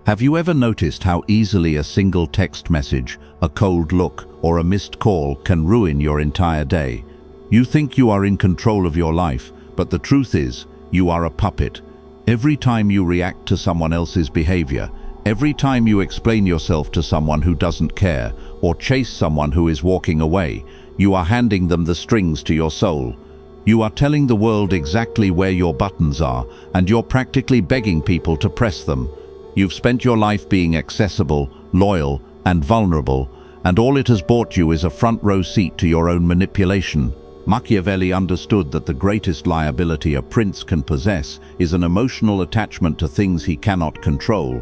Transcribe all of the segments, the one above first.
Have you ever noticed how easily a single text message, a cold look, or a missed call can ruin your entire day? You think you are in control of your life, but the truth is, you are a puppet. Every time you react to someone else's behavior, every time you explain yourself to someone who doesn't care, or chase someone who is walking away, you are handing them the strings to your soul. You are telling the world exactly where your buttons are, and you're practically begging people to press them. You've spent your life being accessible, loyal, and vulnerable, and all it has bought you is a front-row seat to your own manipulation. Machiavelli understood that the greatest liability a prince can possess is an emotional attachment to things he cannot control.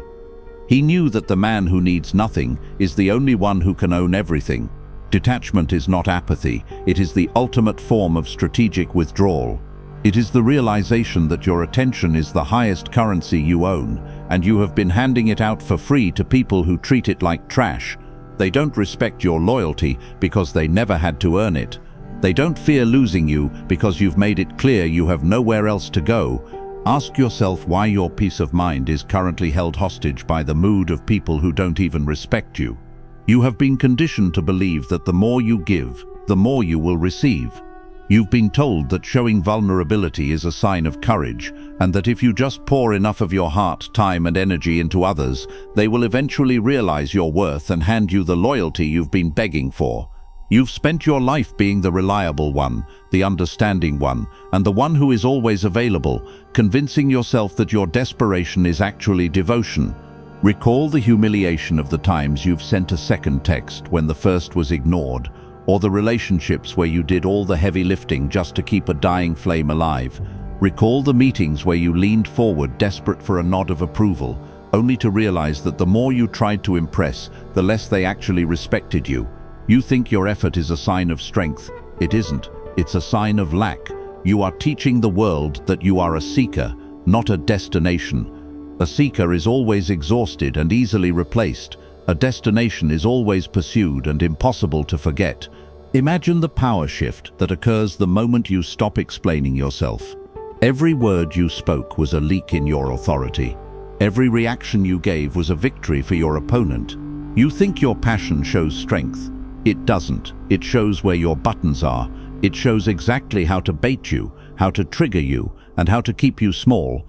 He knew that the man who needs nothing is the only one who can own everything. Detachment is not apathy, it is the ultimate form of strategic withdrawal. It is the realization that your attention is the highest currency you own, and you have been handing it out for free to people who treat it like trash. They don't respect your loyalty because they never had to earn it. They don't fear losing you because you've made it clear you have nowhere else to go. Ask yourself why your peace of mind is currently held hostage by the mood of people who don't even respect you. You have been conditioned to believe that the more you give, the more you will receive. You've been told that showing vulnerability is a sign of courage, and that if you just pour enough of your heart, time, and energy into others, they will eventually realize your worth and hand you the loyalty you've been begging for. You've spent your life being the reliable one, the understanding one, and the one who is always available, convincing yourself that your desperation is actually devotion. Recall the humiliation of the times you've sent a second text when the first was ignored, or the relationships where you did all the heavy lifting just to keep a dying flame alive. Recall the meetings where you leaned forward desperate for a nod of approval, only to realize that the more you tried to impress, the less they actually respected you. You think your effort is a sign of strength. It isn't. It's a sign of lack. You are teaching the world that you are a seeker, not a destination. A seeker is always exhausted and easily replaced. A destination is always pursued and impossible to forget. Imagine the power shift that occurs the moment you stop explaining yourself. Every word you spoke was a leak in your authority. Every reaction you gave was a victory for your opponent. You think your passion shows strength. It doesn't. It shows where your buttons are. It shows exactly how to bait you, how to trigger you, and how to keep you small.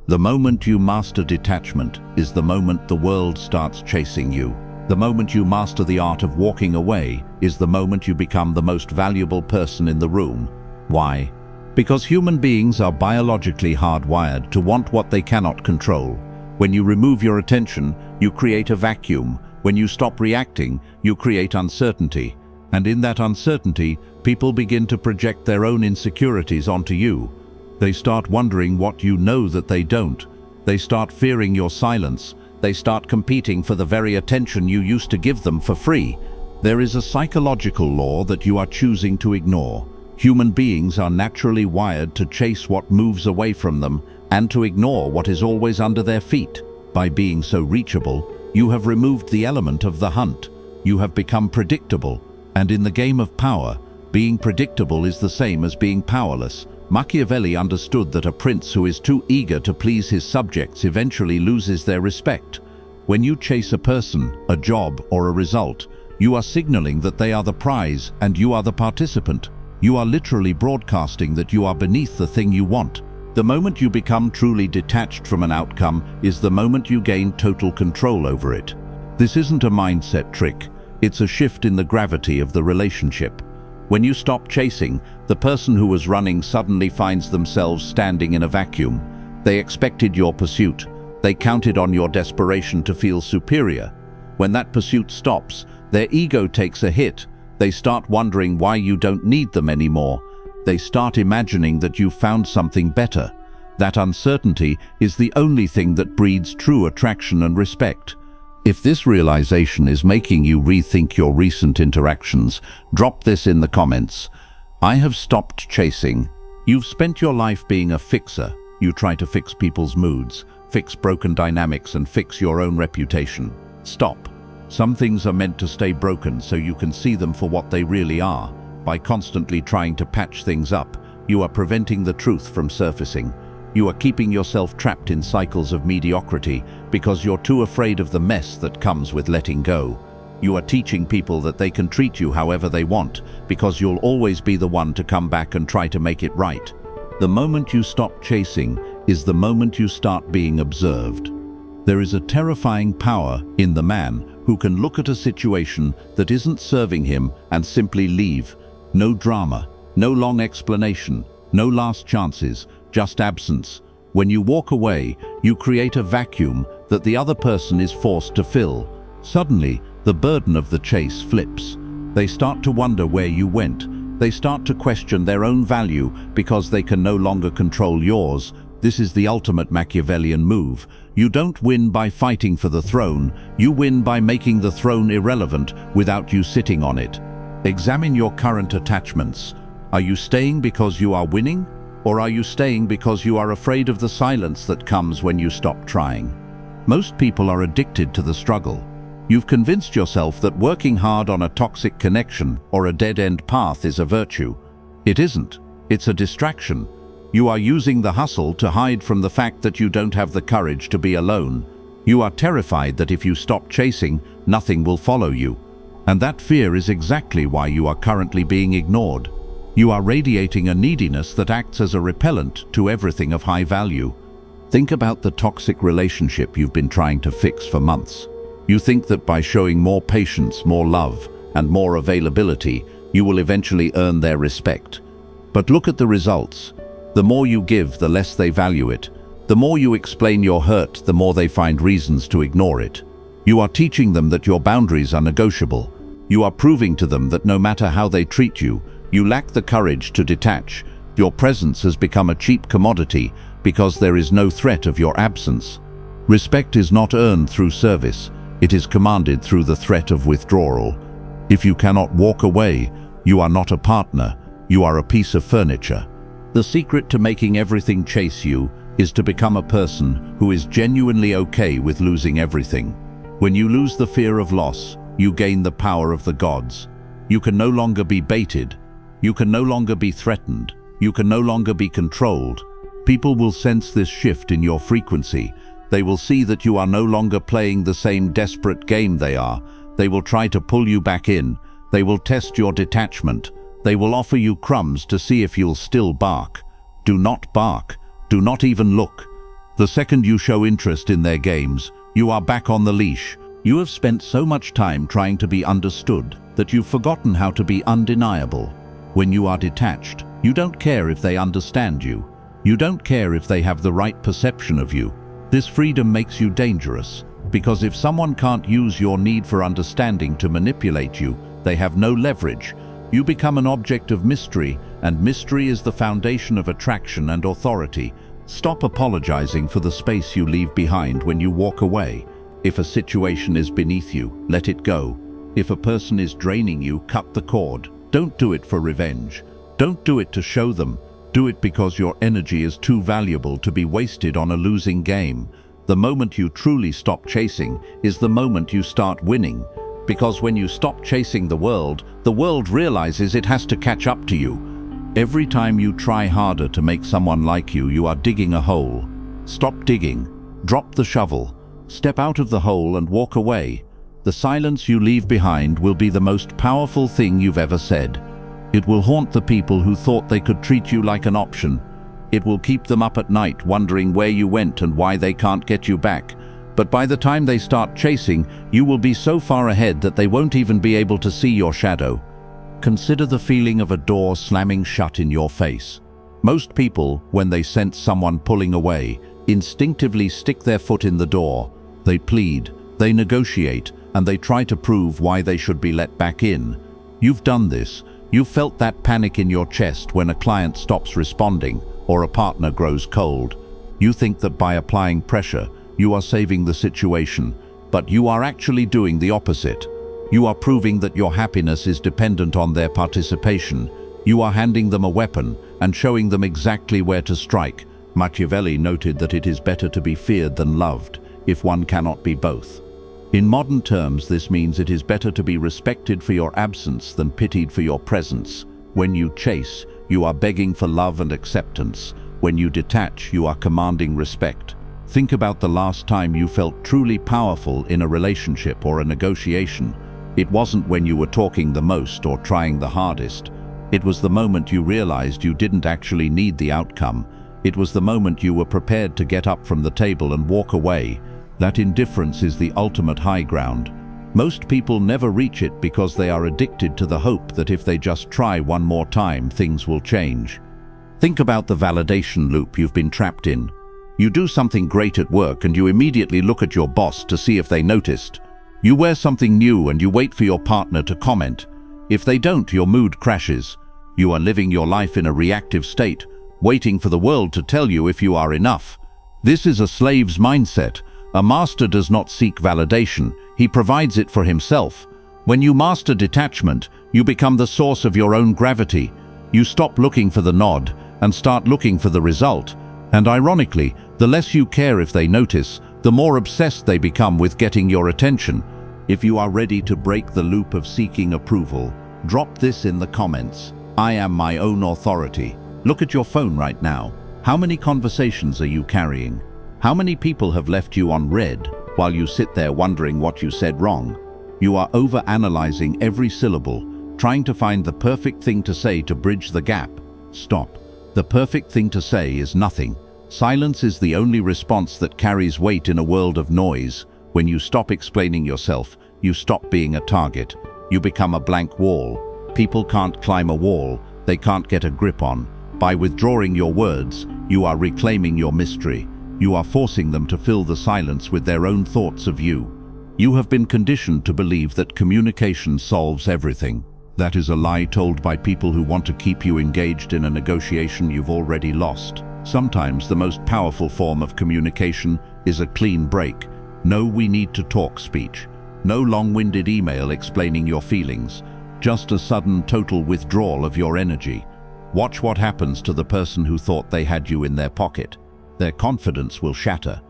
The moment you master detachment is the moment the world starts chasing you. The moment you master the art of walking away is the moment you become the most valuable person in the room. Why? Because human beings are biologically hardwired to want what they cannot control. When you remove your attention, you create a vacuum. When you stop reacting, you create uncertainty. And in that uncertainty, people begin to project their own insecurities onto you. They start wondering what you know that they don't. They start fearing your silence. They start competing for the very attention you used to give them for free. There is a psychological law that you are choosing to ignore. Human beings are naturally wired to chase what moves away from them and to ignore what is always under their feet. By being so reachable, you have removed the element of the hunt. You have become predictable. And in the game of power, being predictable is the same as being powerless. Machiavelli understood that a prince who is too eager to please his subjects eventually loses their respect. When you chase a person, a job, or a result, you are signaling that they are the prize and you are the participant. You are literally broadcasting that you are beneath the thing you want. The moment you become truly detached from an outcome is the moment you gain total control over it. This isn't a mindset trick. It's a shift in the gravity of the relationship. When you stop chasing, the person who was running suddenly finds themselves standing in a vacuum. They expected your pursuit. They counted on your desperation to feel superior. When that pursuit stops, their ego takes a hit. They start wondering why you don't need them anymore. They start imagining that you've found something better. That uncertainty is the only thing that breeds true attraction and respect. If this realization is making you rethink your recent interactions, drop this in the comments. I have stopped chasing. You've spent your life being a fixer. You try to fix people's moods, fix broken dynamics, and fix your own reputation. Stop. Some things are meant to stay broken so you can see them for what they really are. By constantly trying to patch things up, you are preventing the truth from surfacing. You are keeping yourself trapped in cycles of mediocrity because you're too afraid of the mess that comes with letting go. You are teaching people that they can treat you however they want because you'll always be the one to come back and try to make it right. The moment you stop chasing is the moment you start being observed. There is a terrifying power in the man who can look at a situation that isn't serving him and simply leave. No drama, no long explanation, no last chances, just absence. When you walk away, you create a vacuum that the other person is forced to fill. Suddenly, the burden of the chase flips. They start to wonder where you went. They start to question their own value because they can no longer control yours. This is the ultimate Machiavellian move. You don't win by fighting for the throne. You win by making the throne irrelevant without you sitting on it. Examine your current attachments. Are you staying because you are winning? Or are you staying because you are afraid of the silence that comes when you stop trying? Most people are addicted to the struggle. You've convinced yourself that working hard on a toxic connection or a dead-end path is a virtue. It isn't. It's a distraction. You are using the hustle to hide from the fact that you don't have the courage to be alone. You are terrified that if you stop chasing, nothing will follow you. And that fear is exactly why you are currently being ignored. You are radiating a neediness that acts as a repellent to everything of high value. Think about the toxic relationship you've been trying to fix for months. You think that by showing more patience, more love, and more availability, you will eventually earn their respect. But look at the results. The more you give, the less they value it. The more you explain your hurt, the more they find reasons to ignore it. You are teaching them that your boundaries are negotiable. You are proving to them that no matter how they treat you, you lack the courage to detach. Your presence has become a cheap commodity because there is no threat of your absence. Respect is not earned through service. It is commanded through the threat of withdrawal. If you cannot walk away, you are not a partner. You are a piece of furniture. The secret to making everything chase you is to become a person who is genuinely okay with losing everything. When you lose the fear of loss, you gain the power of the gods. You can no longer be baited. You can no longer be threatened. You can no longer be controlled. People will sense this shift in your frequency. They will see that you are no longer playing the same desperate game they are. They will try to pull you back in. They will test your detachment. They will offer you crumbs to see if you'll still bark. Do not bark. Do not even look. The second you show interest in their games, you are back on the leash. You have spent so much time trying to be understood that you've forgotten how to be undeniable. When you are detached, you don't care if they understand you. You don't care if they have the right perception of you. This freedom makes you dangerous, because if someone can't use your need for understanding to manipulate you, they have no leverage. You become an object of mystery, and mystery is the foundation of attraction and authority. Stop apologizing for the space you leave behind when you walk away. If a situation is beneath you, let it go. If a person is draining you, cut the cord. Don't do it for revenge. Don't do it to show them. Do it because your energy is too valuable to be wasted on a losing game. The moment you truly stop chasing is the moment you start winning. Because when you stop chasing the world realizes it has to catch up to you. Every time you try harder to make someone like you, you are digging a hole. Stop digging. Drop the shovel. Step out of the hole and walk away. The silence you leave behind will be the most powerful thing you've ever said. It will haunt the people who thought they could treat you like an option. It will keep them up at night wondering where you went and why they can't get you back. But by the time they start chasing, you will be so far ahead that they won't even be able to see your shadow. Consider the feeling of a door slamming shut in your face. Most people, when they sense someone pulling away, instinctively stick their foot in the door. They plead, they negotiate, and they try to prove why they should be let back in. You've done this. You've felt that panic in your chest when a client stops responding or a partner grows cold. You think that by applying pressure, you are saving the situation, but you are actually doing the opposite. You are proving that your happiness is dependent on their participation. You are handing them a weapon and showing them exactly where to strike. Machiavelli noted that it is better to be feared than loved, if one cannot be both. In modern terms, this means it is better to be respected for your absence than pitied for your presence. When you chase, you are begging for love and acceptance. When you detach, you are commanding respect. Think about the last time you felt truly powerful in a relationship or a negotiation. It wasn't when you were talking the most or trying the hardest. It was the moment you realized you didn't actually need the outcome. It was the moment you were prepared to get up from the table and walk away. That indifference is the ultimate high ground. Most people never reach it because they are addicted to the hope that if they just try one more time, things will change. Think about the validation loop you've been trapped in. You do something great at work and you immediately look at your boss to see if they noticed. You wear something new and you wait for your partner to comment. If they don't, your mood crashes. You are living your life in a reactive state, waiting for the world to tell you if you are enough. This is a slave's mindset. A master does not seek validation, he provides it for himself. When you master detachment, you become the source of your own gravity. You stop looking for the nod and start looking for the result. And ironically, the less you care if they notice, the more obsessed they become with getting your attention. If you are ready to break the loop of seeking approval, drop this in the comments. I am my own authority. Look at your phone right now. How many conversations are you carrying? How many people have left you on read while you sit there wondering what you said wrong? You are overanalyzing every syllable, trying to find the perfect thing to say to bridge the gap. Stop. The perfect thing to say is nothing. Silence is the only response that carries weight in a world of noise. When you stop explaining yourself, you stop being a target. You become a blank wall. People can't climb a wall, they can't get a grip on. By withdrawing your words, you are reclaiming your mystery. You are forcing them to fill the silence with their own thoughts of you. You have been conditioned to believe that communication solves everything. That is a lie told by people who want to keep you engaged in a negotiation you've already lost. Sometimes the most powerful form of communication is a clean break. No "we need to talk" speech. No long-winded email explaining your feelings. Just a sudden total withdrawal of your energy. Watch what happens to the person who thought they had you in their pocket. Their confidence will shatter.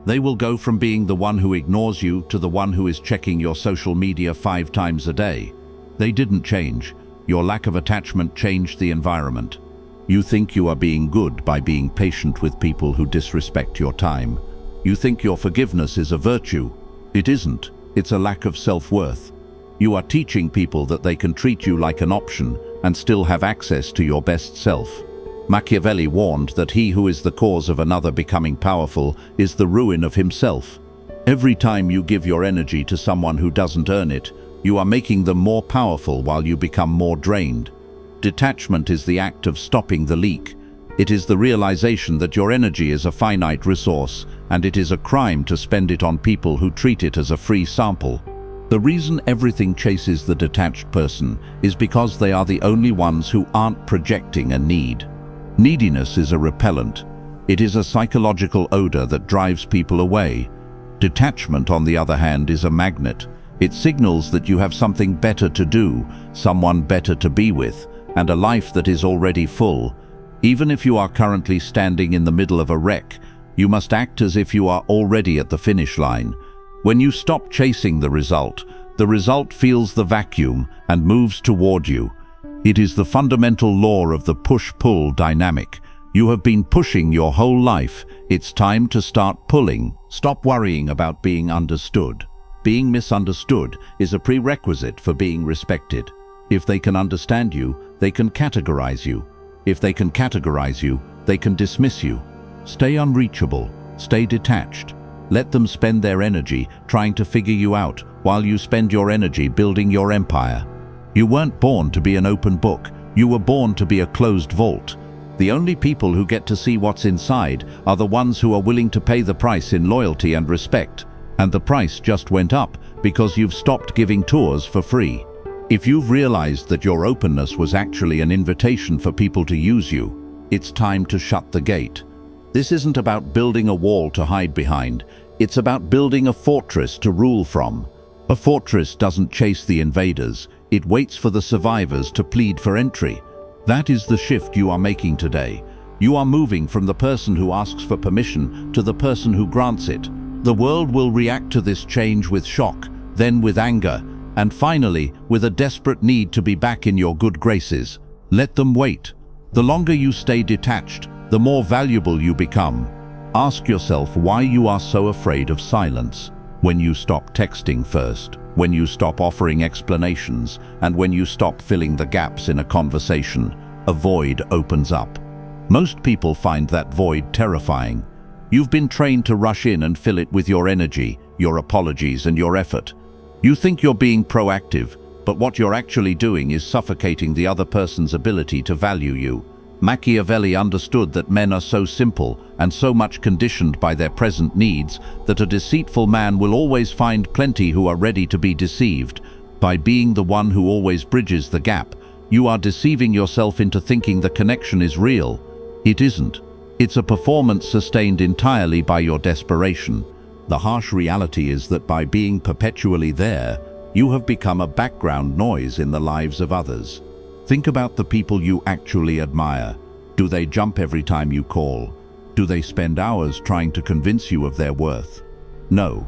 They will go from being the one who ignores you to the one who is checking your social media 5 times a day. They didn't change. Your lack of attachment changed the environment. You think you are being good by being patient with people who disrespect your time. You think your forgiveness is a virtue. It isn't. It's a lack of self-worth. You are teaching people that they can treat you like an option and still have access to your best self. Machiavelli warned that he who is the cause of another becoming powerful is the ruin of himself. Every time you give your energy to someone who doesn't earn it, you are making them more powerful while you become more drained. Detachment is the act of stopping the leak. It is the realization that your energy is a finite resource, and it is a crime to spend it on people who treat it as a free sample. The reason everything chases the detached person is because they are the only ones who aren't projecting a need. Neediness is a repellent. It is a psychological odor that drives people away. Detachment, on the other hand, is a magnet. It signals that you have something better to do, someone better to be with, and a life that is already full. Even if you are currently standing in the middle of a wreck, you must act as if you are already at the finish line. When you stop chasing the result feels the vacuum and moves toward you. It is the fundamental law of the push-pull dynamic. You have been pushing your whole life. It's time to start pulling. Stop worrying about being understood. Being misunderstood is a prerequisite for being respected. If they can understand you, they can categorize you. If they can categorize you, they can dismiss you. Stay unreachable. Stay detached. Let them spend their energy trying to figure you out while you spend your energy building your empire. You weren't born to be an open book. You were born to be a closed vault. The only people who get to see what's inside are the ones who are willing to pay the price in loyalty and respect. And the price just went up because you've stopped giving tours for free. If you've realized that your openness was actually an invitation for people to use you, it's time to shut the gate. This isn't about building a wall to hide behind. It's about building a fortress to rule from. A fortress doesn't chase the invaders. It waits for the survivors to plead for entry. That is the shift you are making today. You are moving from the person who asks for permission to the person who grants it. The world will react to this change with shock, then with anger, and finally with a desperate need to be back in your good graces. Let them wait. The longer you stay detached, the more valuable you become. Ask yourself why you are so afraid of silence. When you stop texting first, when you stop offering explanations, and when you stop filling the gaps in a conversation, a void opens up. Most people find that void terrifying. You've been trained to rush in and fill it with your energy, your apologies, and your effort. You think you're being proactive, but what you're actually doing is suffocating the other person's ability to value you. Machiavelli understood that men are so simple and so much conditioned by their present needs that a deceitful man will always find plenty who are ready to be deceived. By being the one who always bridges the gap, you are deceiving yourself into thinking the connection is real. It isn't. It's a performance sustained entirely by your desperation. The harsh reality is that by being perpetually there, you have become a background noise in the lives of others. Think about the people you actually admire. Do they jump every time you call? Do they spend hours trying to convince you of their worth? No.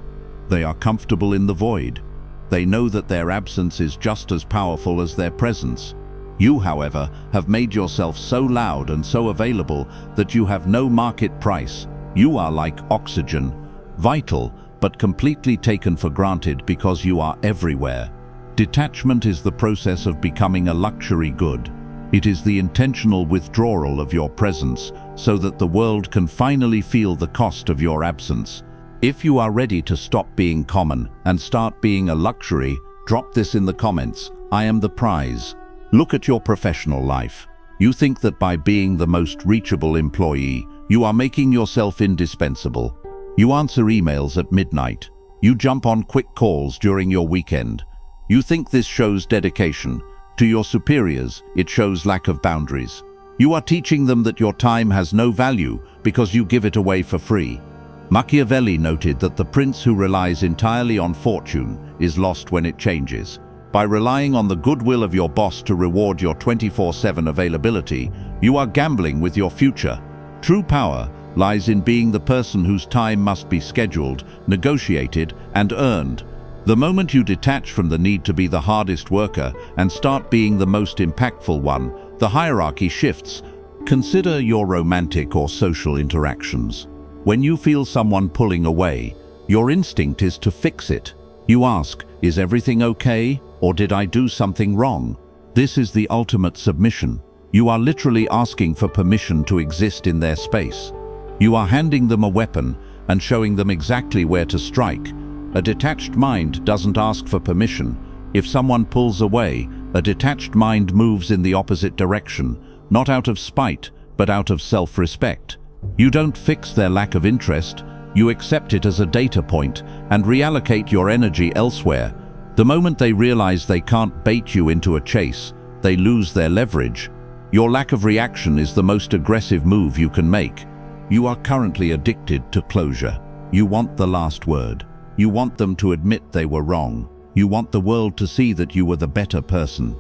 They are comfortable in the void. They know that their absence is just as powerful as their presence. You, however, have made yourself so loud and so available that you have no market price. You are like oxygen, vital, but completely taken for granted because you are everywhere. Detachment is the process of becoming a luxury good. It is the intentional withdrawal of your presence so that the world can finally feel the cost of your absence. If you are ready to stop being common and start being a luxury, drop this in the comments. I am the prize. Look at your professional life. You think that by being the most reachable employee, you are making yourself indispensable. You answer emails at midnight. You jump on quick calls during your weekend. You think this shows dedication. To your superiors, it shows lack of boundaries. You are teaching them that your time has no value because you give it away for free. Machiavelli noted that the prince who relies entirely on fortune is lost when it changes. By relying on the goodwill of your boss to reward your 24/7 availability, you are gambling with your future. True power lies in being the person whose time must be scheduled, negotiated, and earned. The moment you detach from the need to be the hardest worker and start being the most impactful one, the hierarchy shifts. Consider your romantic or social interactions. When you feel someone pulling away, your instinct is to fix it. You ask, is everything okay, or did I do something wrong? This is the ultimate submission. You are literally asking for permission to exist in their space. You are handing them a weapon and showing them exactly where to strike. A detached mind doesn't ask for permission. If someone pulls away, a detached mind moves in the opposite direction, not out of spite, but out of self-respect. You don't fix their lack of interest. You accept it as a data point and reallocate your energy elsewhere. The moment they realize they can't bait you into a chase, they lose their leverage. Your lack of reaction is the most aggressive move you can make. You are currently addicted to closure. You want the last word. You want them to admit they were wrong. You want the world to see that you were the better person.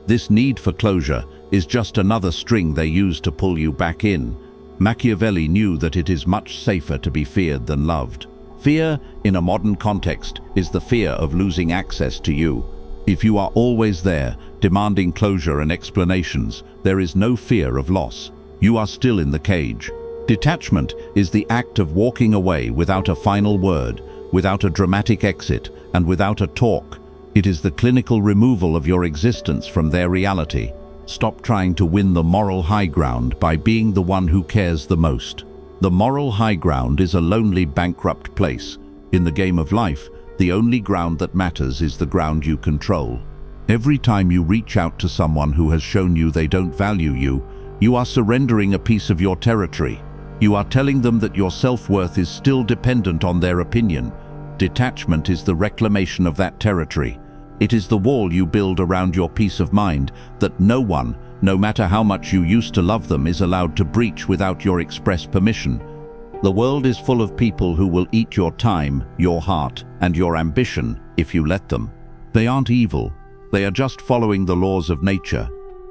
This need for closure is just another string they use to pull you back in. Machiavelli knew that it is much safer to be feared than loved. Fear, in a modern context, is the fear of losing access to you. If you are always there, demanding closure and explanations, there is no fear of loss. You are still in the cage. Detachment is the act of walking away without a final word, without a dramatic exit, and without a talk. It is the clinical removal of your existence from their reality. Stop trying to win the moral high ground by being the one who cares the most. The moral high ground is a lonely, bankrupt place. In the game of life, the only ground that matters is the ground you control. Every time you reach out to someone who has shown you they don't value you, you are surrendering a piece of your territory. You are telling them that your self-worth is still dependent on their opinion. Detachment is the reclamation of that territory. It is the wall you build around your peace of mind that no one, no matter how much you used to love them, is allowed to breach without your express permission. The world is full of people who will eat your time, your heart, and your ambition if you let them. They aren't evil. They are just following the laws of nature.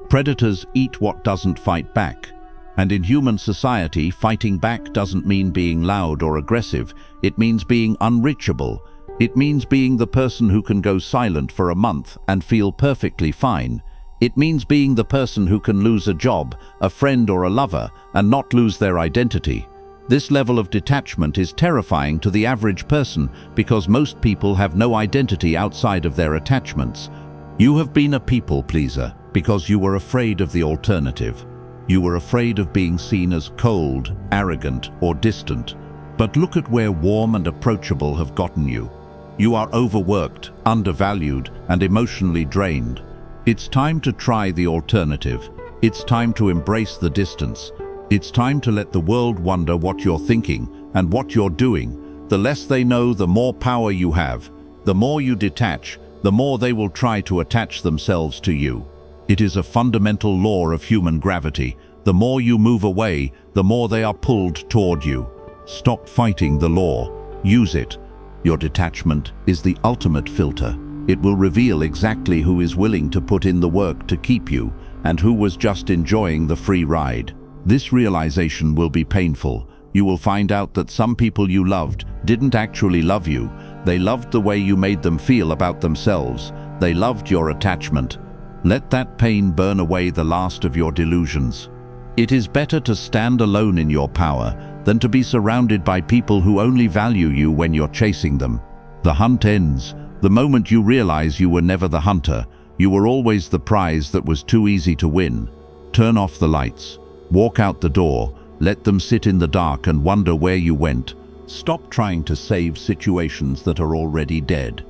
Predators eat what doesn't fight back. And in human society, fighting back doesn't mean being loud or aggressive. It means being unreachable. It means being the person who can go silent for a month and feel perfectly fine. It means being the person who can lose a job, a friend or a lover, and not lose their identity. This level of detachment is terrifying to the average person because most people have no identity outside of their attachments. You have been a people pleaser because you were afraid of the alternative. You were afraid of being seen as cold, arrogant, or distant. But look at where warm and approachable have gotten you. You are overworked, undervalued, and emotionally drained. It's time to try the alternative. It's time to embrace the distance. It's time to let the world wonder what you're thinking and what you're doing. The less they know, the more power you have. The more you detach, the more they will try to attach themselves to you. It is a fundamental law of human gravity. The more you move away, the more they are pulled toward you. Stop fighting the law. Use it. Your detachment is the ultimate filter. It will reveal exactly who is willing to put in the work to keep you and who was just enjoying the free ride. This realization will be painful. You will find out that some people you loved didn't actually love you. They loved the way you made them feel about themselves. They loved your attachment. Let that pain burn away the last of your delusions. It is better to stand alone in your power than to be surrounded by people who only value you when you're chasing them. The hunt ends the moment you realize you were never the hunter. You were always the prize that was too easy to win. Turn off the lights. Walk out the door. Let them sit in the dark and wonder where you went. Stop trying to save situations that are already dead.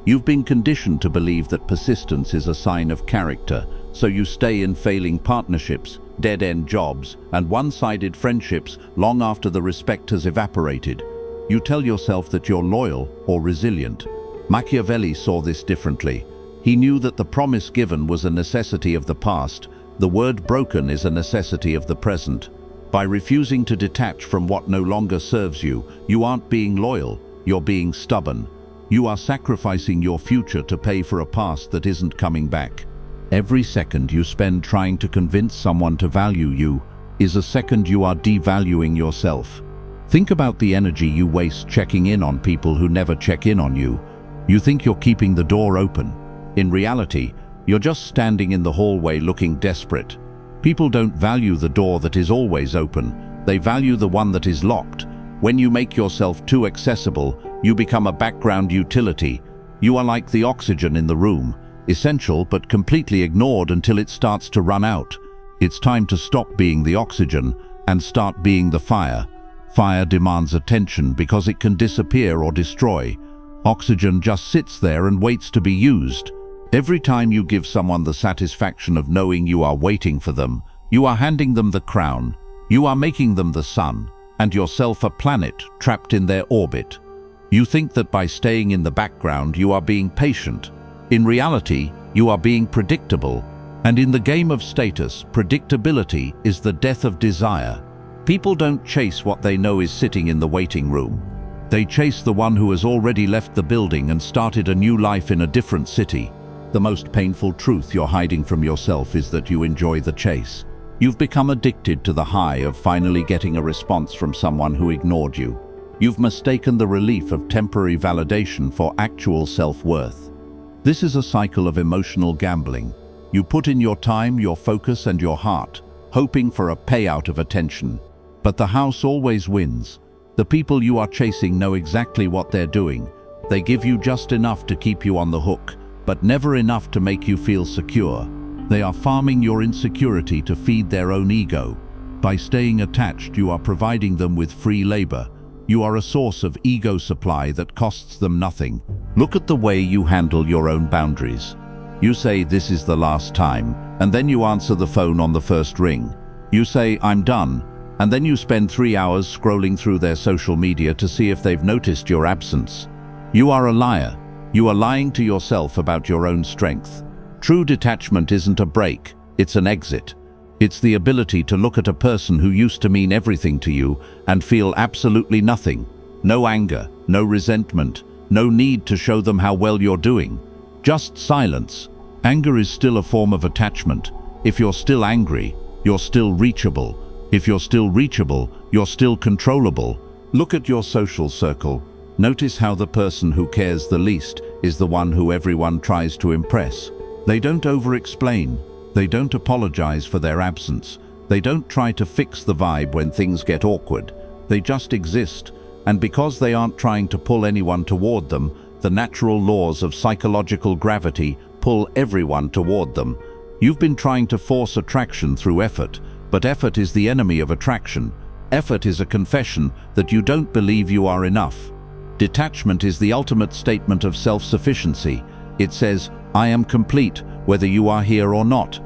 You've been conditioned to believe that persistence is a sign of character, so you stay in failing partnerships, dead-end jobs, and one-sided friendships long after the respect has evaporated. You tell yourself that you're loyal or resilient. Machiavelli saw this differently. He knew that the promise given was a necessity of the past. The word broken is a necessity of the present. By refusing to detach from what no longer serves you, you aren't being loyal, you're being stubborn. You are sacrificing your future to pay for a past that isn't coming back. Every second you spend trying to convince someone to value you is a second you are devaluing yourself. Think about the energy you waste checking in on people who never check in on you. You think you're keeping the door open. In reality, you're just standing in the hallway looking desperate. People don't value the door that is always open. They value the one that is locked. When you make yourself too accessible, you become a background utility. You are like the oxygen in the room, essential but completely ignored until it starts to run out. It's time to stop being the oxygen and start being the fire. Fire demands attention because it can disappear or destroy. Oxygen just sits there and waits to be used. Every time you give someone the satisfaction of knowing you are waiting for them, you are handing them the crown. You are making them the sun, and yourself a planet trapped in their orbit. You think that by staying in the background you are being patient. In reality, you are being predictable. And in the game of status, predictability is the death of desire. People don't chase what they know is sitting in the waiting room. They chase the one who has already left the building and started a new life in a different city. The most painful truth you're hiding from yourself is that you enjoy the chase. You've become addicted to the high of finally getting a response from someone who ignored you. You've mistaken the relief of temporary validation for actual self-worth. This is a cycle of emotional gambling. You put in your time, your focus, and your heart, hoping for a payout of attention. But the house always wins. The people you are chasing know exactly what they're doing. They give you just enough to keep you on the hook, but never enough to make you feel secure. They are farming your insecurity to feed their own ego. By staying attached, you are providing them with free labor. You are a source of ego supply that costs them nothing. Look at the way you handle your own boundaries. You say, "This is the last time," and then you answer the phone on the first ring. You say, "I'm done," and then you spend 3 hours scrolling through their social media to see if they've noticed your absence. You are a liar. You are lying to yourself about your own strength. True detachment isn't a break, it's an exit. It's the ability to look at a person who used to mean everything to you and feel absolutely nothing. No anger, no resentment, no need to show them how well you're doing. Just silence. Anger is still a form of attachment. If you're still angry, you're still reachable. If you're still reachable, you're still controllable. Look at your social circle. Notice how the person who cares the least is the one who everyone tries to impress. They don't over-explain. They don't apologize for their absence. They don't try to fix the vibe when things get awkward. They just exist, and because they aren't trying to pull anyone toward them, the natural laws of psychological gravity pull everyone toward them. You've been trying to force attraction through effort, but effort is the enemy of attraction. Effort is a confession that you don't believe you are enough. Detachment is the ultimate statement of self-sufficiency. It says, I am complete, whether you are here or not.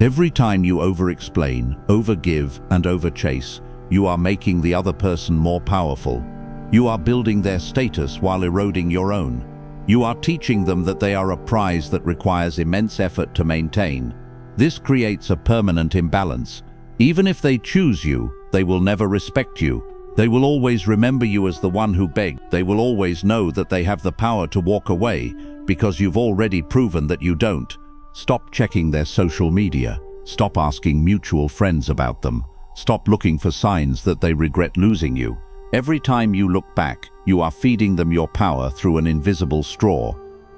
Every time you over-explain, over-give, and over-chase, you are making the other person more powerful. You are building their status while eroding your own. You are teaching them that they are a prize that requires immense effort to maintain. This creates a permanent imbalance. Even if they choose you, they will never respect you. They will always remember you as the one who begged. They will always know that they have the power to walk away because you've already proven that you don't. Stop checking their social media. Stop asking mutual friends about them. Stop looking for signs that they regret losing you. Every time you look back, you are feeding them your power through an invisible straw.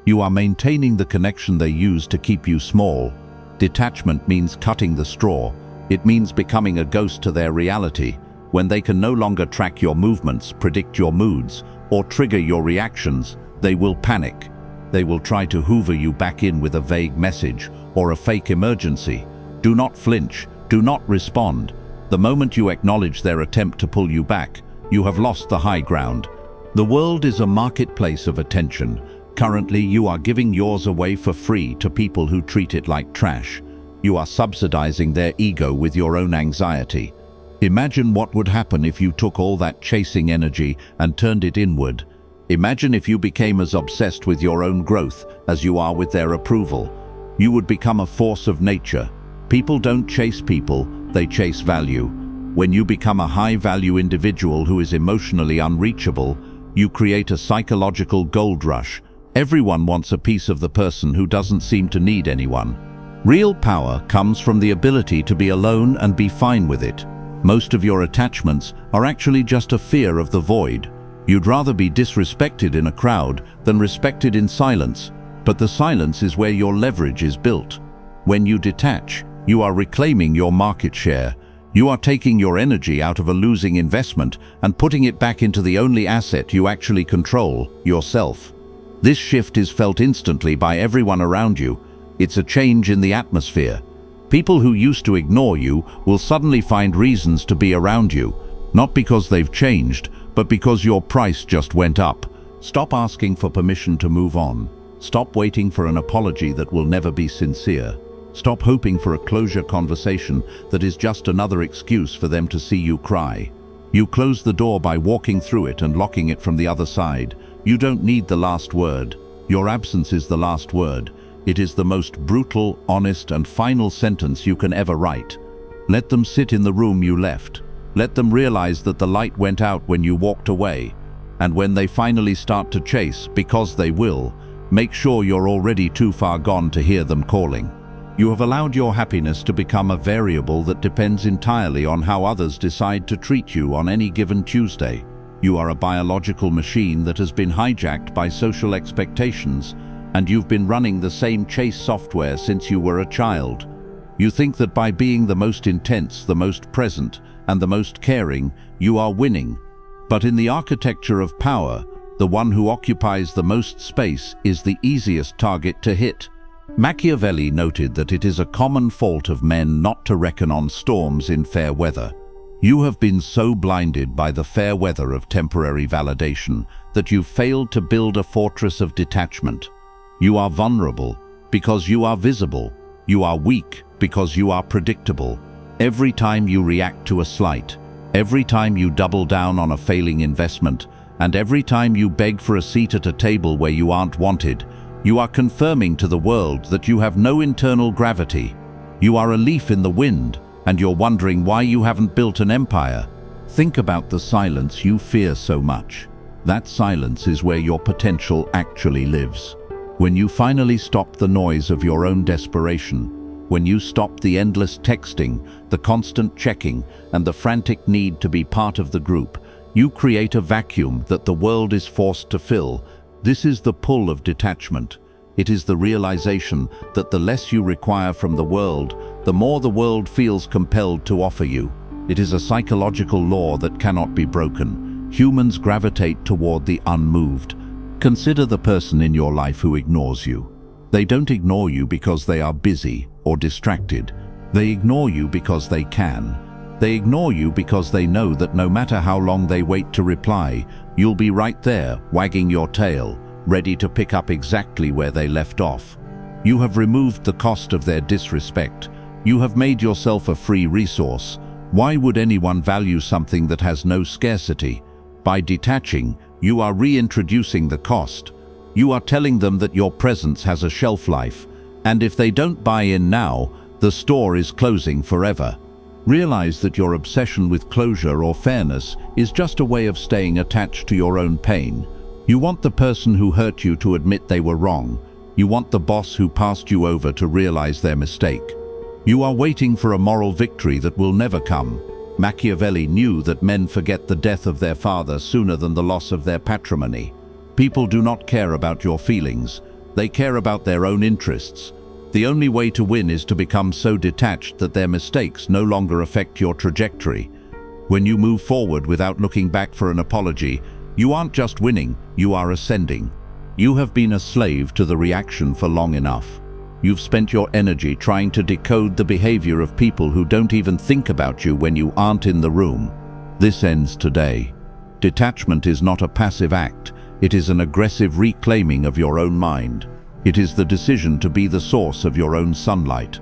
You are maintaining the connection they use to keep you small. Detachment means cutting the straw. It means becoming a ghost to their reality. When they can no longer track your movements, predict your moods, or trigger your reactions, they will panic. They will try to hoover you back in with a vague message or a fake emergency. Do not flinch. Do not respond. The moment you acknowledge their attempt to pull you back, you have lost the high ground. The world is a marketplace of attention. Currently, you are giving yours away for free to people who treat it like trash. You are subsidizing their ego with your own anxiety. Imagine what would happen if you took all that chasing energy and turned it inward. Imagine if you became as obsessed with your own growth as you are with their approval. You would become a force of nature. People don't chase people, they chase value. When you become a high-value individual who is emotionally unreachable, you create a psychological gold rush. Everyone wants a piece of the person who doesn't seem to need anyone. Real power comes from the ability to be alone and be fine with it. Most of your attachments are actually just a fear of the void. You'd rather be disrespected in a crowd than respected in silence, but the silence is where your leverage is built. When you detach, you are reclaiming your market share. You are taking your energy out of a losing investment and putting it back into the only asset you actually control, yourself. This shift is felt instantly by everyone around you. It's a change in the atmosphere. People who used to ignore you will suddenly find reasons to be around you, not because they've changed, but because your price just went up. Stop asking for permission to move on. Stop waiting for an apology that will never be sincere. Stop hoping for a closure conversation that is just another excuse for them to see you cry. You close the door by walking through it and locking it from the other side. You don't need the last word. Your absence is the last word. It is the most brutal, honest, and final sentence you can ever write. Let them sit in the room you left. Let them realize that the light went out when you walked away. And when they finally start to chase, because they will, make sure you're already too far gone to hear them calling. You have allowed your happiness to become a variable that depends entirely on how others decide to treat you on any given Tuesday. You are a biological machine that has been hijacked by social expectations, and you've been running the same chase software since you were a child. You think that by being the most intense, the most present, and the most caring, you are winning. But in the architecture of power, the one who occupies the most space is the easiest target to hit. Machiavelli noted that it is a common fault of men not to reckon on storms in fair weather. You have been so blinded by the fair weather of temporary validation that you've failed to build a fortress of detachment. You are vulnerable because you are visible. You are weak because you are predictable. Every time you react to a slight, every time you double down on a failing investment, and every time you beg for a seat at a table where you aren't wanted, you are confirming to the world that you have no internal gravity. You are a leaf in the wind, and you're wondering why you haven't built an empire. Think about the silence you fear so much. That silence is where your potential actually lives. When you finally stop the noise of your own desperation, when you stop the endless texting, the constant checking, and the frantic need to be part of the group, you create a vacuum that the world is forced to fill. This is the pull of detachment. It is the realization that the less you require from the world, the more the world feels compelled to offer you. It is a psychological law that cannot be broken. Humans gravitate toward the unmoved. Consider the person in your life who ignores you. They don't ignore you because they are busy or distracted. They ignore you because they can. They ignore you because they know that no matter how long they wait to reply, you'll be right there, wagging your tail, ready to pick up exactly where they left off. You have removed the cost of their disrespect. You have made yourself a free resource. Why would anyone value something that has no scarcity? By detaching, you are reintroducing the cost. You are telling them that your presence has a shelf life, and if they don't buy in now, the store is closing forever. Realize that your obsession with closure or fairness is just a way of staying attached to your own pain. You want the person who hurt you to admit they were wrong. You want the boss who passed you over to realize their mistake. You are waiting for a moral victory that will never come. Machiavelli knew that men forget the death of their father sooner than the loss of their patrimony. People do not care about your feelings. They care about their own interests. The only way to win is to become so detached that their mistakes no longer affect your trajectory. When you move forward without looking back for an apology, you aren't just winning, you are ascending. You have been a slave to the reaction for long enough. You've spent your energy trying to decode the behavior of people who don't even think about you when you aren't in the room. This ends today. Detachment is not a passive act. It is an aggressive reclaiming of your own mind. It is the decision to be the source of your own sunlight.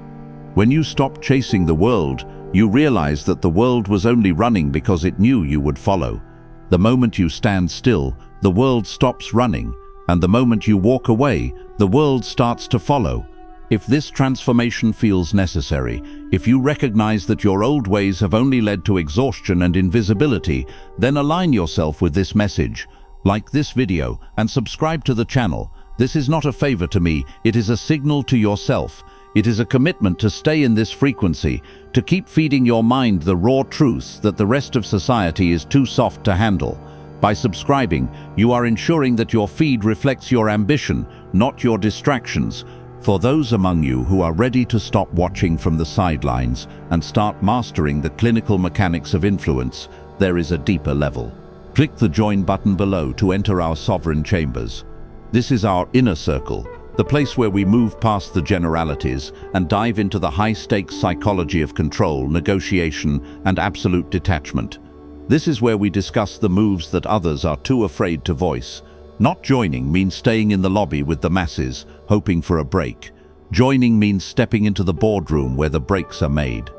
When you stop chasing the world, you realize that the world was only running because it knew you would follow. The moment you stand still, the world stops running, and the moment you walk away, the world starts to follow. If this transformation feels necessary, if you recognize that your old ways have only led to exhaustion and invisibility, then align yourself with this message. Like this video and subscribe to the channel. This is not a favor to me, it is a signal to yourself. It is a commitment to stay in this frequency, to keep feeding your mind the raw truths that the rest of society is too soft to handle. By subscribing, you are ensuring that your feed reflects your ambition, not your distractions. For those among you who are ready to stop watching from the sidelines and start mastering the clinical mechanics of influence, there is a deeper level. Click the join button below to enter our sovereign chambers. This is our inner circle, the place where we move past the generalities and dive into the high-stakes psychology of control, negotiation, and absolute detachment. This is where we discuss the moves that others are too afraid to voice. Not joining means staying in the lobby with the masses, hoping for a break. Joining means stepping into the boardroom where the breaks are made.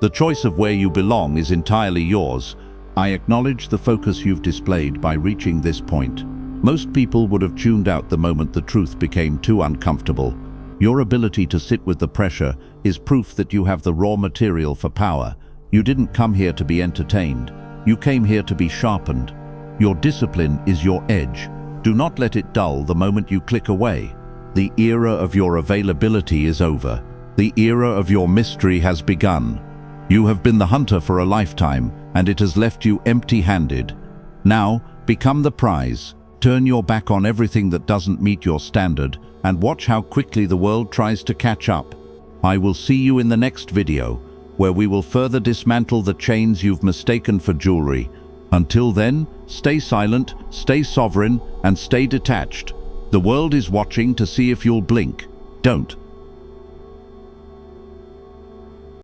The choice of where you belong is entirely yours. I acknowledge the focus you've displayed by reaching this point. Most people would have tuned out the moment the truth became too uncomfortable. Your ability to sit with the pressure is proof that you have the raw material for power. You didn't come here to be entertained. You came here to be sharpened. Your discipline is your edge. Do not let it dull the moment you click away. The era of your availability is over. The era of your mystery has begun. You have been the hunter for a lifetime, and it has left you empty-handed. Now, become the prize. Turn your back on everything that doesn't meet your standard, and watch how quickly the world tries to catch up. I will see you in the next video, where we will further dismantle the chains you've mistaken for jewelry. Until then, stay silent, stay sovereign, and stay detached. The world is watching to see if you'll blink. Don't.